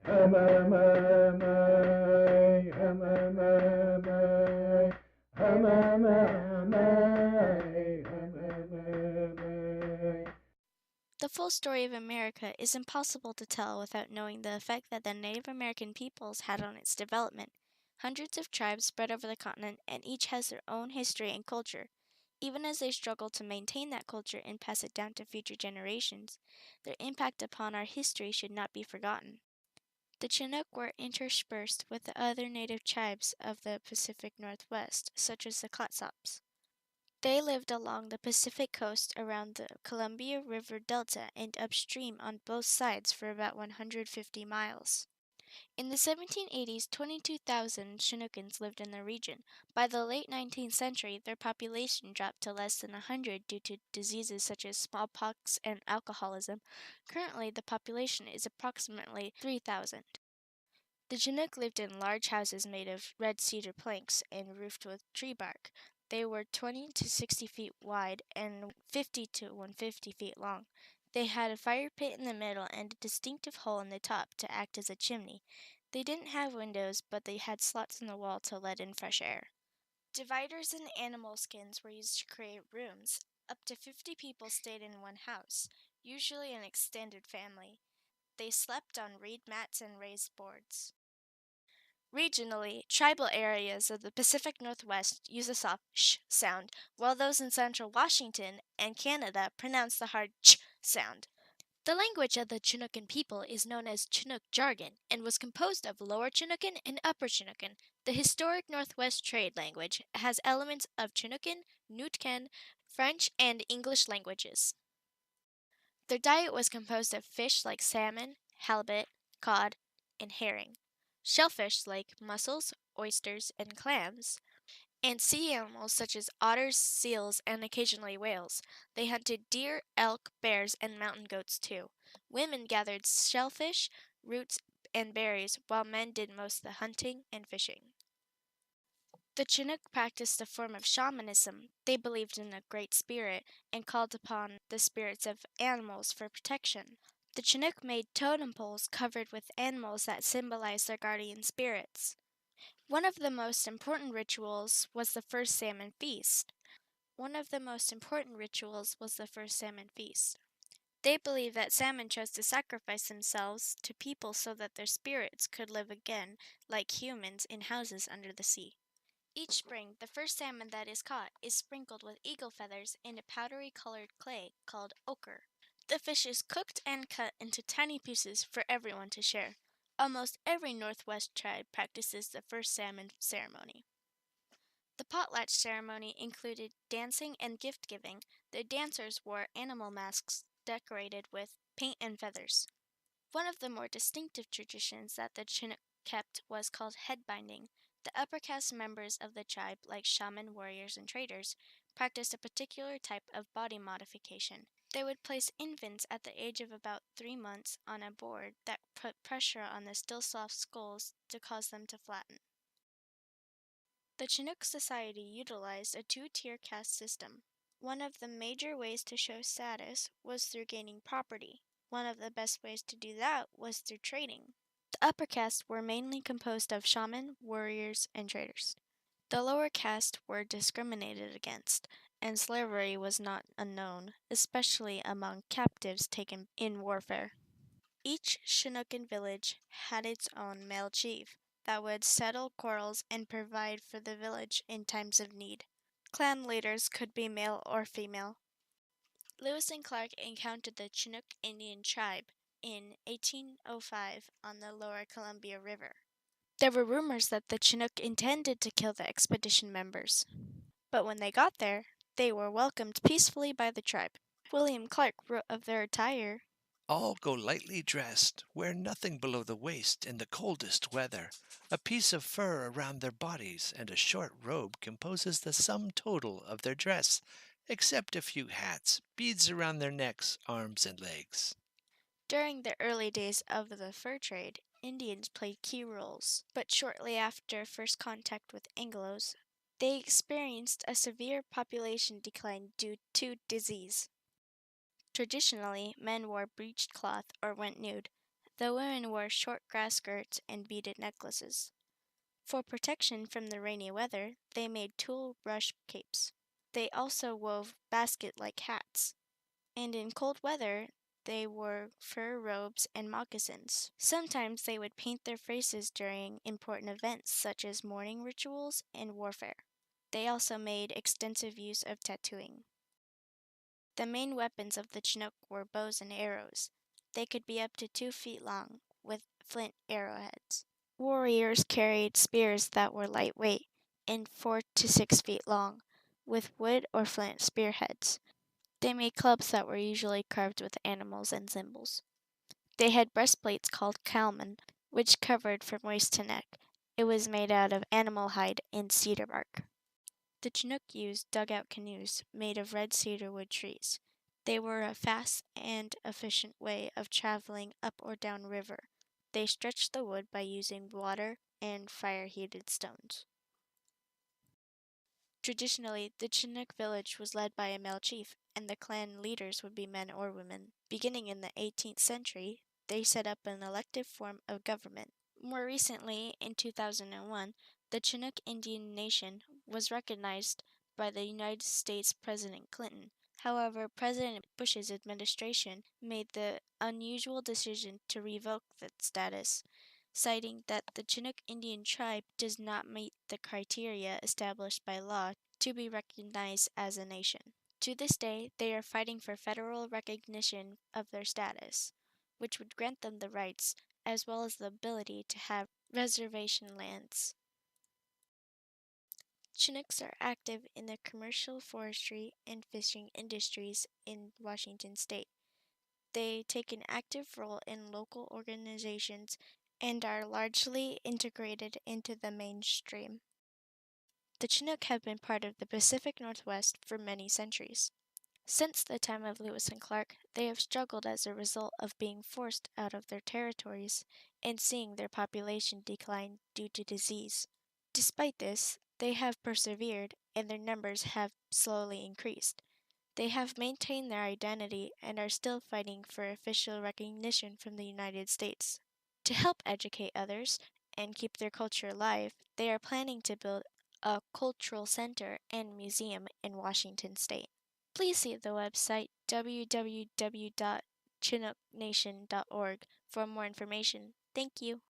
The full story of America is impossible to tell without knowing the effect that the Native American peoples had on its development. Hundreds of tribes spread over the continent, and each has their own history and culture. Even as they struggle to maintain that culture and pass it down to future generations, their impact upon our history should not be forgotten. The Chinook were interspersed with the other native tribes of the Pacific Northwest, such as the Clatsop. They lived along the Pacific coast around the Columbia River Delta and upstream on both sides for about 150 miles. In the 1780s, 22,000 Chinookans lived in the region. By the late 19th century, their population dropped to less than 100 due to diseases such as smallpox and alcoholism. Currently, the population is approximately 3,000. The Chinook lived in large houses made of red cedar planks and roofed with tree bark. They were 20 to 60 feet wide and 50 to 150 feet long. They had a fire pit in the middle and a distinctive hole in the top to act as a chimney. They didn't have windows, but they had slots in the wall to let in fresh air. Dividers and animal skins were used to create rooms. Up to 50 people stayed in one house, usually an extended family. They slept on reed mats and raised boards. Regionally, tribal areas of the Pacific Northwest use a soft sh sound, while those in central Washington and Canada pronounce the hard ch sound. The language of the Chinookan people is known as Chinook jargon and was composed of Lower Chinookan and Upper Chinookan. The historic Northwest trade language has elements of Chinookan, Nootkan, French, and English languages. Their diet was composed of fish like salmon, halibut, cod, and herring, shellfish like mussels, oysters, and clams, and sea animals such as otters, seals, and occasionally whales. They hunted deer, elk, bears, and mountain goats too. Women gathered shellfish, roots, and berries, while men did most of the hunting and fishing. The Chinook practiced a form of shamanism. They believed in a great spirit and called upon the spirits of animals for protection. The Chinook made totem poles covered with animals that symbolized their guardian spirits. One of the most important rituals was the first salmon feast. One of the most important rituals was the first salmon feast. They believed that salmon chose to sacrifice themselves to people so that their spirits could live again like humans in houses under the sea. Each spring, the first salmon that is caught is sprinkled with eagle feathers and a powdery colored clay called ochre. The fish is cooked and cut into tiny pieces for everyone to share. Almost every Northwest tribe practices the first salmon ceremony. The potlatch ceremony included dancing and gift giving. The dancers wore animal masks decorated with paint and feathers. One of the more distinctive traditions that the Chinook kept was called head binding. The upper caste members of the tribe, like shaman, warriors, and traders, practiced a particular type of body modification. They would place infants at the age of about 3 months on a board that put pressure on the still soft skulls to cause them to flatten. The Chinook society utilized a two-tier caste system. One of the major ways to show status was through gaining property. One of the best ways to do that was through trading. The upper caste were mainly composed of shaman, warriors, and traders. The lower caste were discriminated against, and slavery was not unknown, especially among captives taken in warfare. Each Chinookan village had its own male chief that would settle quarrels and provide for the village in times of need. Clan leaders could be male or female. Lewis and Clark encountered the Chinook Indian tribe in 1805 on the lower Columbia River. There were rumors that the Chinook intended to kill the expedition members, but when they got there, they were welcomed peacefully by the tribe. William Clark wrote of their attire. All go lightly dressed, wear nothing below the waist in the coldest weather. A piece of fur around their bodies and a short robe composes the sum total of their dress, except a few hats, beads around their necks, arms, and legs. During the early days of the fur trade, Indians played key roles, but shortly after first contact with Anglos, they experienced a severe population decline due to disease. Traditionally, men wore breeched cloth or went nude. The women wore short grass skirts and beaded necklaces. For protection from the rainy weather, they made tulle rush capes. They also wove basket-like hats, and in cold weather, they wore fur robes and moccasins. Sometimes they would paint their faces during important events such as mourning rituals and warfare. They also made extensive use of tattooing. The main weapons of the Chinook were bows and arrows. They could be up to 2 feet long, with flint arrowheads. Warriors carried spears that were lightweight and 4 to 6 feet long, with wood or flint spearheads. They made clubs that were usually carved with animals and symbols. They had breastplates called kalman, which covered from waist to neck. It was made out of animal hide and cedar bark. The Chinook used dugout canoes made of red cedar wood trees. They were a fast and efficient way of traveling up or down river. They stretched the wood by using water and fire-heated stones. Traditionally, the Chinook village was led by a male chief, and the clan leaders would be men or women. Beginning in the 18th century, they set up an elective form of government. More recently, in 2001, the Chinook Indian Nation was recognized by the United States President Clinton. However, President Bush's administration made the unusual decision to revoke that status, citing that the Chinook Indian tribe does not meet the criteria established by law to be recognized as a nation. To this day, they are fighting for federal recognition of their status, which would grant them the rights as well as the ability to have reservation lands. Chinooks are active in the commercial forestry and fishing industries in Washington state. They take an active role in local organizations and are largely integrated into the mainstream. The Chinook have been part of the Pacific Northwest for many centuries. Since the time of Lewis and Clark, they have struggled as a result of being forced out of their territories and seeing their population decline due to disease. Despite this, they have persevered and their numbers have slowly increased. They have maintained their identity and are still fighting for official recognition from the United States. To help educate others and keep their culture alive, they are planning to build a cultural center and museum in Washington state. Please see the website www.chinooknation.org for more information. Thank you.